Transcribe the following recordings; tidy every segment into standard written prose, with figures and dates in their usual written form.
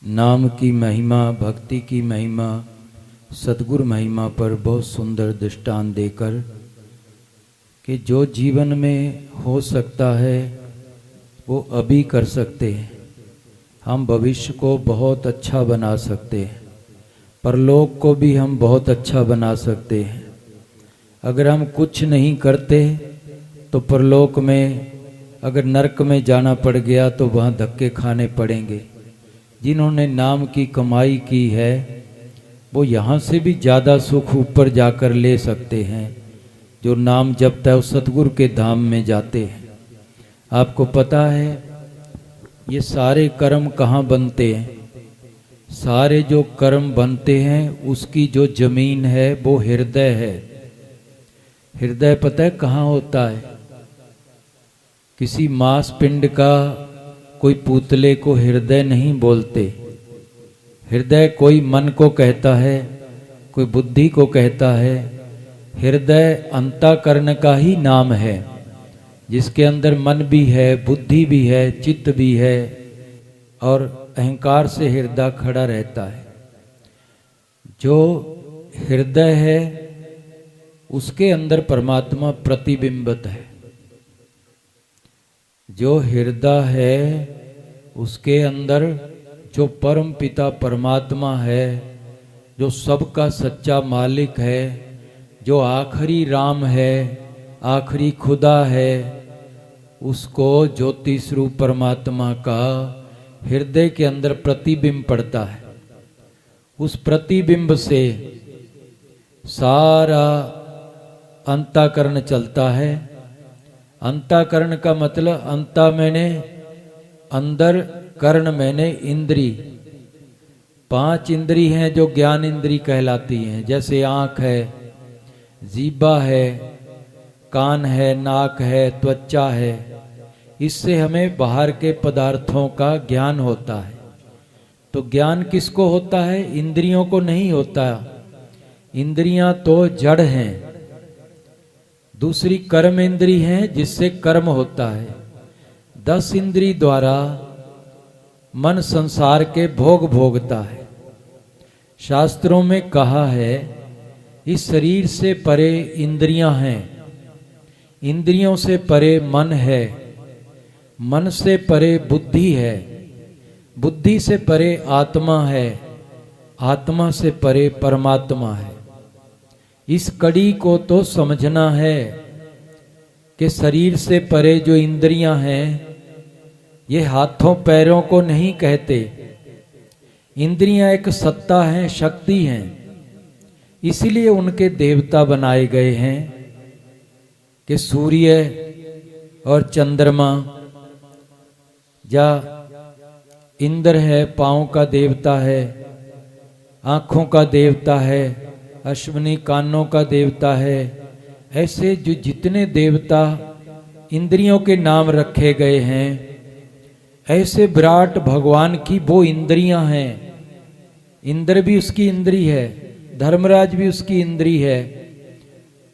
नाम की महिमा, भक्ति की महिमा, सद्गुरु महिमा पर बहुत सुंदर दृष्टांत देकर कि जो जीवन में हो सकता है वो अभी कर सकते हैं। हम भविष्य को बहुत अच्छा बना सकते हैं, परलोक को भी हम बहुत अच्छा बना सकते हैं। अगर हम कुछ नहीं करते तो परलोक में अगर नरक में जाना पड़ गया तो वहाँ धक्के खाने पड़ेंगे। जिन्होंने नाम की कमाई की है वो यहाँ से भी ज़्यादा सुख ऊपर जाकर ले सकते हैं। जो नाम जपता है वो सतगुरु के धाम में जाते हैं। आपको पता है ये सारे कर्म कहाँ बनते हैं? सारे जो कर्म बनते हैं उसकी जो जमीन है वो हृदय है। हृदय पता है कहाँ होता है? किसी मांस पिंड का कोई पुतले को हृदय नहीं बोलते। हृदय कोई मन को कहता है, कोई बुद्धि को कहता है। हृदय अंतःकरण का ही नाम है, जिसके अंदर मन भी है, बुद्धि भी है, चित्त भी है और अहंकार से हृदय खड़ा रहता है। जो हृदय है उसके अंदर परमात्मा प्रतिबिंबित है। जो हृदय है उसके अंदर जो परम पिता परमात्मा है, जो सबका सच्चा मालिक है, जो आखिरी राम है, आखिरी खुदा है, उसको ज्योति स्वरूप परमात्मा का हृदय के अंदर प्रतिबिंब पड़ता है। उस प्रतिबिंब से सारा अंतःकरण चलता है। अंतःकरण का मतलब अंता मैंने अंदर, कर्ण मैंने इंद्री। 5 इंद्री हैं जो ज्ञान इंद्री कहलाती हैं। जैसे आँख है, जीभा है, कान है, नाक है, त्वचा है। इससे हमें बाहर के पदार्थों का ज्ञान होता है। तो ज्ञान किसको होता है? इंद्रियों को नहीं होता। इंद्रियां तो जड़ हैं। दूसरी कर्म इंद्री है जिससे कर्म होता है। 10 इंद्री द्वारा मन संसार के भोग भोगता है। शास्त्रों में कहा है इस शरीर से परे इंद्रियां हैं, इंद्रियों से परे मन है, मन से परे बुद्धि है, बुद्धि से परे आत्मा है, आत्मा से परे परमात्मा है। इस कड़ी को तो समझना है कि शरीर से परे जो इंद्रियां हैं ये हाथों पैरों को नहीं कहते। इंद्रियां एक सत्ता है, शक्ति हैं। इसीलिए उनके देवता बनाए गए हैं कि सूर्य और चंद्रमा, या इंद्र है पांव का देवता है, आंखों का देवता है, अश्विनी कानों का देवता है। ऐसे जो जितने देवता इंद्रियों के नाम रखे गए हैं, ऐसे विराट भगवान की वो इंद्रियां हैं। इंद्र भी उसकी इंद्री है, धर्मराज भी उसकी इंद्री है,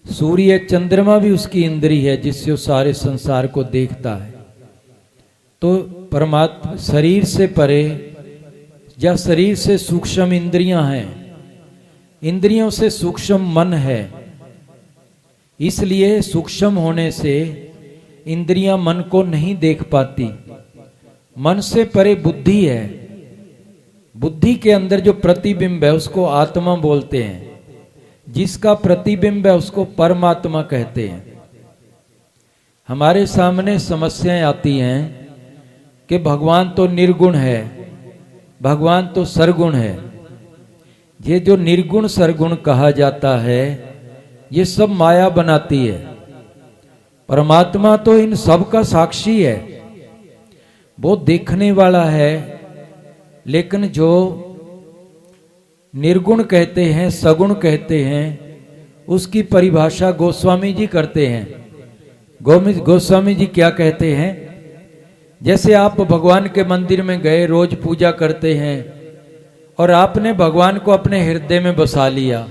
सूर्य चंद्रमा भी उसकी इंद्री है, जिससे वो सारे संसार को देखता है। तो परमात्मा शरीर से परे या शरीर से सूक्ष्म इंद्रियां हैं, इंद्रियों से सूक्ष्म मन है। इसलिए सूक्ष्म होने से इंद्रियां मन को नहीं देख पाती। मन से परे बुद्धि है। बुद्धि के अंदर जो प्रतिबिंब है उसको आत्मा बोलते हैं। जिसका प्रतिबिंब है उसको परमात्मा कहते हैं। हमारे सामने समस्याएं आती हैं कि भगवान तो निर्गुण है, भगवान तो सरगुण है। ये जो निर्गुण सरगुण कहा जाता है ये सब माया बनाती है। परमात्मा तो इन सब का साक्षी है, वो देखने वाला है। लेकिन जो निर्गुण कहते हैं, सगुण कहते हैं, उसकी परिभाषा गोस्वामी जी करते हैं। गोस्वामी जी क्या कहते हैं? जैसे आप भगवान के मंदिर में गए, रोज पूजा करते हैं और आपने भगवान को अपने हृदय में बसा लिया।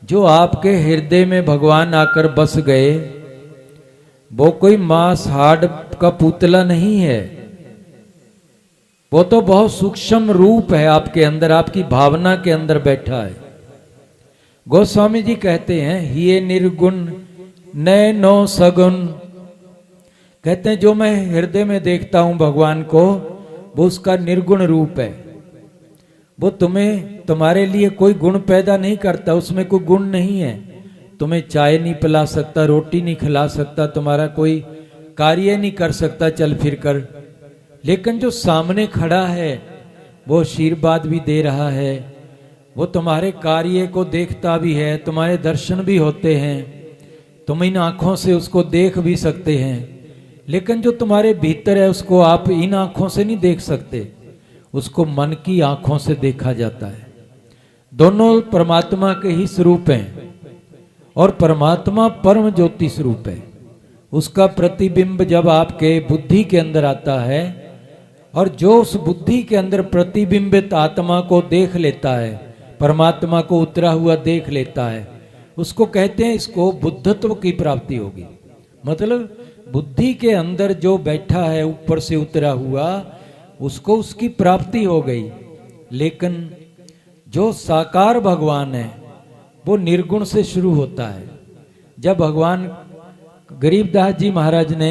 जो आपके हृदय में भगवान आकर बस गए वो कोई मांस हाड़ का पुतला नहीं है, वो तो बहुत सूक्ष्म रूप है आपके अंदर, आपकी भावना के अंदर बैठा है। गोस्वामी जी कहते हैं ये निर्गुण नैनो सगुण, कहते हैं जो मैं हृदय में देखता हूं भगवान को, वो उसका निर्गुण रूप है। वो तुम्हारे लिए कोई गुण पैदा नहीं करता, उसमें कोई गुण नहीं है। तुम्हें चाय नहीं पिला सकता, रोटी नहीं खिला सकता, तुम्हारा कोई कार्य नहीं कर सकता चल फिर कर, लेकिन जो सामने खड़ा है वो आशीर्वाद भी दे रहा है, वो तुम्हारे कार्य को देखता भी है, तुम्हारे दर्शन भी होते हैं, तुम इन आंखों से उसको देख भी सकते हैं, लेकिन जो तुम्हारे भीतर है उसको आप इन आंखों से नहीं देख सकते, उसको मन की आंखों से देखा जाता है। दोनों परमात्मा के ही स्वरूप हैं और परमात्मा परम ज्योति स्वरूप है। उसका प्रतिबिंब जब आपके बुद्धि के अंदर आता है और जो उस बुद्धि के अंदर प्रतिबिंबित आत्मा को देख लेता है, परमात्मा को उतरा हुआ देख लेता है, उसको कहते हैं इसको बुद्धत्व की प्राप्ति होगी। मतलब बुद्धि के अंदर जो बैठा है ऊपर से उतरा हुआ, उसको उसकी प्राप्ति हो गई। लेकिन जो साकार भगवान है वो निर्गुण से शुरू होता है। जब भगवान गरीबदास जी महाराज ने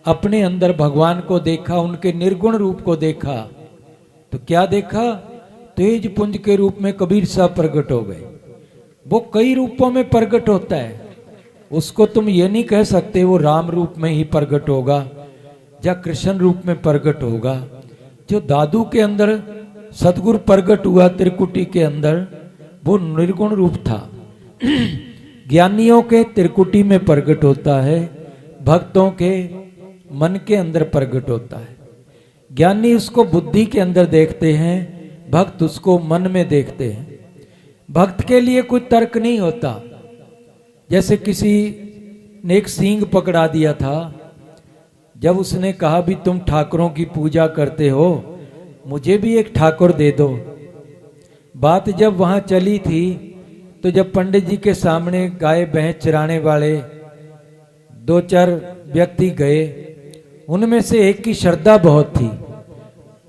अपने अंदर भगवान को देखा, उनके निर्गुण रूप को देखा, तो क्या देखा? तेज पुंज के रूप में कबीर साहब प्रकट हो गए। वो कई रूपों में प्रकट होता है, उसको तुम ये नहीं कह सकते वो राम रूप में ही प्रकट होगा या कृष्ण रूप में प्रकट होगा। जो दादू के अंदर सतगुरु प्रकट हुआ त्रिकुटी के अंदर, वो निर्गुण रूप था। ज्ञानियों के त्रिकुटी में प्रकट होता है, भक्तों के मन के अंदर प्रकट होता है। ज्ञानी उसको बुद्धि के अंदर देखते हैं, भक्त उसको मन में देखते हैं। भक्त के लिए कोई तर्क नहीं होता। जैसे किसी ने एक सींग पकड़ा दिया था, जब उसने कहा भी तुम ठाकुरों की पूजा करते हो, मुझे भी एक ठाकुर दे दो। बात जब वहां चली थी तो जब पंडित जी के सामने गाय भैंस चराने वाले 2-4 व्यक्ति गए, उनमें से एक की श्रद्धा बहुत थी।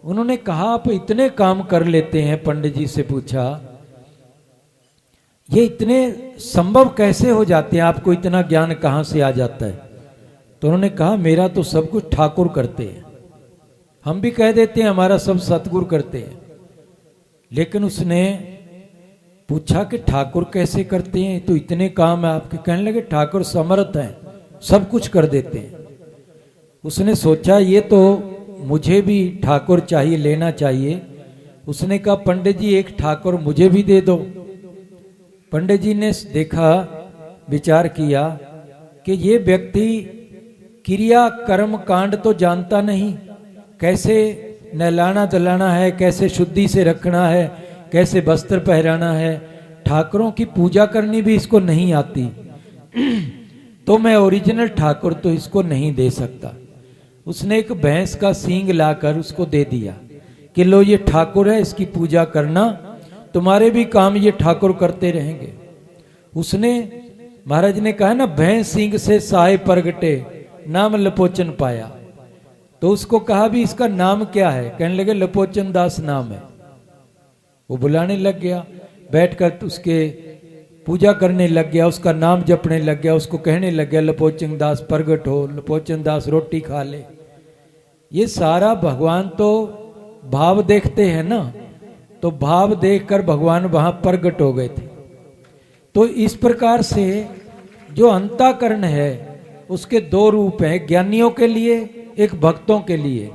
उन्होंने कहा आप इतने काम कर लेते हैं, पंडित जी से पूछा ये इतने संभव कैसे हो जाते हैं, आपको इतना ज्ञान कहां से आ जाता है? तो उन्होंने कहा मेरा तो सब कुछ ठाकुर करते हैं। हम भी कह देते हैं हमारा सब सतगुरु करते हैं, लेकिन उसने पूछा कि ठाकुर कैसे करते हैं? तो इतने काम है आपके। कहने लगे ठाकुर समर्थ हैं, सब कुछ कर देते हैं। उसने सोचा ये तो मुझे भी ठाकुर चाहिए, लेना चाहिए। उसने कहा पंडित जी एक ठाकुर मुझे भी दे दो। पंडित जी ने देखा, विचार किया कि ये व्यक्ति क्रिया कर्म कांड तो जानता नहीं, कैसे नहलाना धुलाना है, कैसे शुद्धि से रखना है, कैसे वस्त्र पहराना है, ठाकुरों की पूजा करनी भी इसको नहीं आती। तो मैं ओरिजिनल ठाकुर तो इसको नहीं दे सकता। उसने एक भैंस का सींग लाकर उसको दे दिया कि लो ये ठाकुर है, इसकी पूजा करना, तुम्हारे भी काम ये ठाकुर करते रहेंगे। उसने, महाराज ने कहा ना भैंस सींग से साए प्रगटे, नाम लपोचन पाया। तो उसको कहा भी इसका नाम क्या है? कहने लगे लपोचन दास नाम है। वो बुलाने लग गया, बैठकर उसके पूजा करने लग गया, उसका नाम जपने लग गया, उसको कहने लग गया लपोचन दास प्रगट हो, लपोचन दास रोटी खा ले। ये सारा भगवान तो भाव देखते हैं ना, तो भाव देखकर भगवान वहां प्रगट हो गए थे। तो इस प्रकार से जो अंतःकरण है उसके 2 रूप हैं, ज्ञानियों के लिए, एक भक्तों के लिए।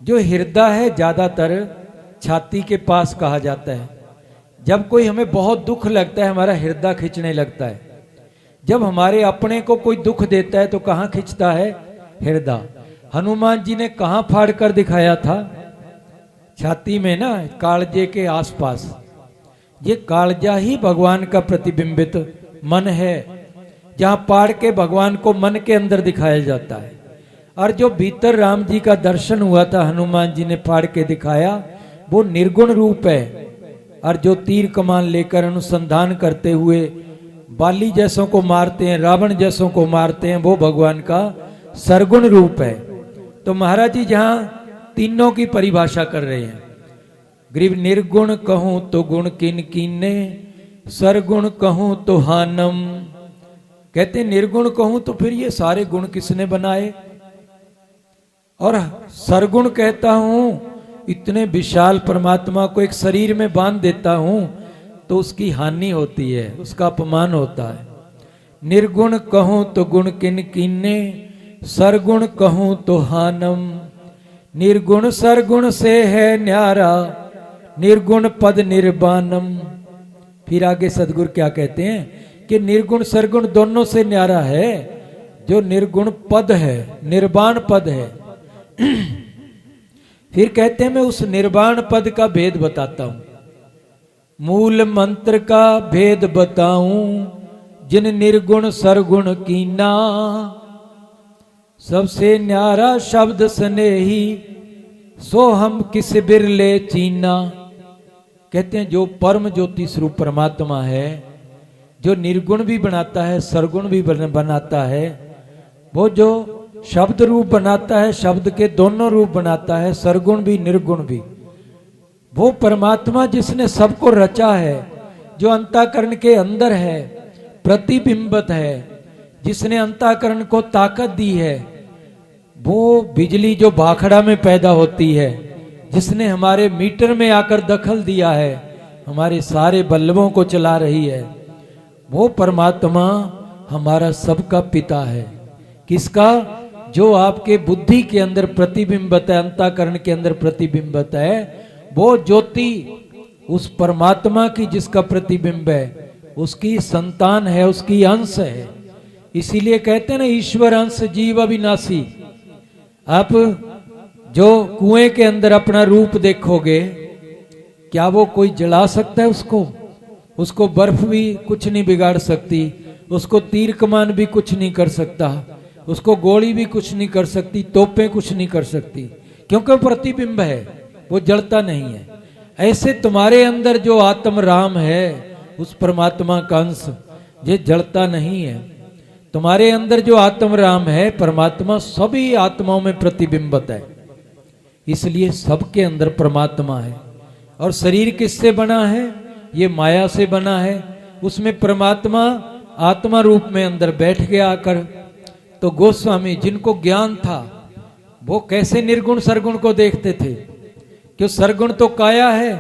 जो हृदय है ज्यादातर छाती के पास कहा जाता है। जब कोई हमें बहुत दुख लगता है हमारा हृदय खींचने लगता है। जब हमारे अपने को कोई दुख देता है तो कहाँ खींचता है? हृदय। हनुमान जी ने कहाँ फाड़ कर दिखाया था? छाती में ना, कालजे के आसपास। ये कालजा ही भगवान का प्रतिबिंबित मन है, जहां पाड़ के भगवान को मन के अंदर दिखाया जाता है। और जो भीतर राम जी का दर्शन हुआ था, हनुमान जी ने फाड़ के दिखाया, वो निर्गुण रूप है। और जो तीर कमान लेकर अनुसंधान करते हुए बाली जैसों को मारते हैं, रावण जैसों को मारते हैं, वो भगवान का सरगुण रूप है। तो महाराज जी जहां तीनों की परिभाषा कर रहे हैं। ग्रीव निर्गुण कहूं तो गुण किन कीने, सरगुण कहूं तो हानम। कहते निर्गुण कहूं तो फिर ये सारे गुण किसने बनाए, और सरगुण कहता हूं इतने विशाल परमात्मा को एक शरीर में बांध देता हूं तो उसकी हानि होती है, उसका अपमान होता है। निर्गुण कहूं तो गुण किन कीने, सरगुण कहूं तो हानम। निर्गुण सरगुण से है न्यारा, निर्गुण पद निर्वाणम। फिर आगे सदगुरु क्या कहते हैं कि निर्गुण सरगुण दोनों से न्यारा है जो निर्गुण पद है, निर्वाण पद है। फिर कहते हैं मैं उस निर्वाण पद का भेद बताता हूं, मूल मंत्र का भेद बताऊं, जिन निर्गुण सरगुण कीना। सबसे न्यारा शब्द स्नेही, सो हम किस बिरले चीना। कहते हैं जो परम ज्योति स्वरूप परमात्मा है, जो निर्गुण भी बनाता है सरगुण भी बनाता है, वो जो शब्द रूप बनाता है, शब्द के दोनों रूप बनाता है, सरगुण भी निर्गुण भी, वो परमात्मा जिसने सबको रचा है, जो अंतःकरण के अंदर है, प्रतिबिंबत है, जिसने अंतःकरण को ताकत दी है, वो बिजली जो भाखड़ा में पैदा होती है, जिसने हमारे मीटर में आकर दखल दिया है, हमारे सारे बल्बों को चला रही है, वो परमात्मा हमारा सबका पिता है। किसका? जो आपके बुद्धि के अंदर प्रतिबिंबत है, अंतःकरण के अंदर प्रतिबिंबत है, वो ज्योति उस परमात्मा की जिसका प्रतिबिंब है, उसकी संतान है, उसकी अंश है। इसीलिए कहते हैं ना ईश्वर अंश जीव अविनाशी। आप जो कुएं के अंदर अपना रूप देखोगे, क्या वो कोई जला सकता है उसको? उसको बर्फ भी कुछ नहीं बिगाड़ सकती, उसको तीर कमान भी कुछ नहीं कर सकता, उसको गोली भी कुछ नहीं कर सकती, तोपें कुछ नहीं कर सकती, क्योंकि वो प्रतिबिंब है, वो जलता नहीं है। ऐसे तुम्हारे अंदर जो आत्म राम है, उस परमात्मा का अंश, ये जलता नहीं है। तुम्हारे अंदर जो आत्म राम है, परमात्मा सभी आत्माओं में प्रतिबिंबत है, इसलिए सबके अंदर परमात्मा है। और शरीर किससे बना है? ये माया से बना है। उसमें परमात्मा आत्मा रूप में अंदर बैठ गया आकर। तो गोस्वामी जिनको ज्ञान था, वो कैसे निर्गुण सरगुण को देखते थे? क्यों सरगुण तो काया है,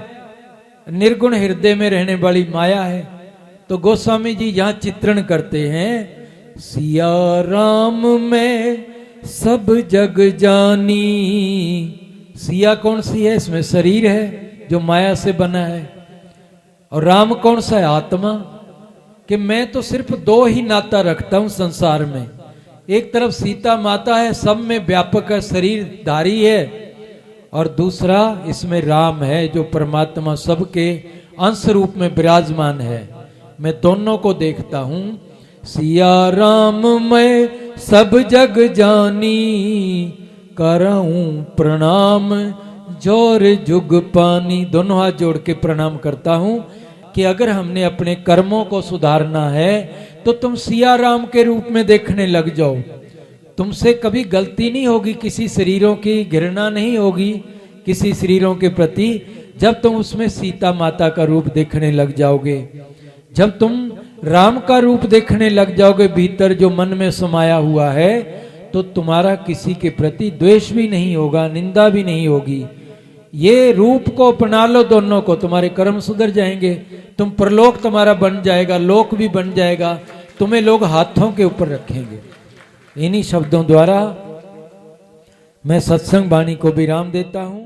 निर्गुण हृदय में रहने वाली माया है। तो गोस्वामी जी यहाँ चित्रण करते हैं, सिया राम में सब जग जानी। सिया कौन सी है? इसमें शरीर है जो माया से बना है। और राम कौन सा है? आत्मा। कि मैं तो सिर्फ दो ही नाता रखता हूं संसार में। एक तरफ सीता माता है, सब में व्यापक है, शरीरधारी है, और दूसरा इसमें राम है जो परमात्मा सबके अंश रूप में विराजमान है। मैं दोनों को देखता हूं। सिया राम मैं सब जग जानी, करऊं प्रणाम जोर जुग पानी। दोनों हाथ जोड़ के प्रणाम करता हूं कि अगर हमने अपने कर्मों को सुधारना है तो तुम सिया राम के रूप में देखने लग जाओ। तुमसे कभी गलती नहीं होगी, किसी शरीरों की घृणा नहीं होगी किसी शरीरों के प्रति, जब तुम उसमें सीता माता का रूप देखने लग जाओगे। जब तुम राम का रूप देखने लग जाओगे भीतर जो मन में समाया हुआ है, तो तुम्हारा किसी के प्रति द्वेष भी नहीं होगा, निंदा भी नहीं होगी। ये रूप को अपना लो दोनों को, तुम्हारे कर्म सुधर जाएंगे। तुम परलोक तुम्हारा बन जाएगा, लोक भी बन जाएगा, तुम्हें लोग हाथों के ऊपर रखेंगे। इन्हीं शब्दों द्वारा मैं सत्संग वाणी को विराम देता हूं।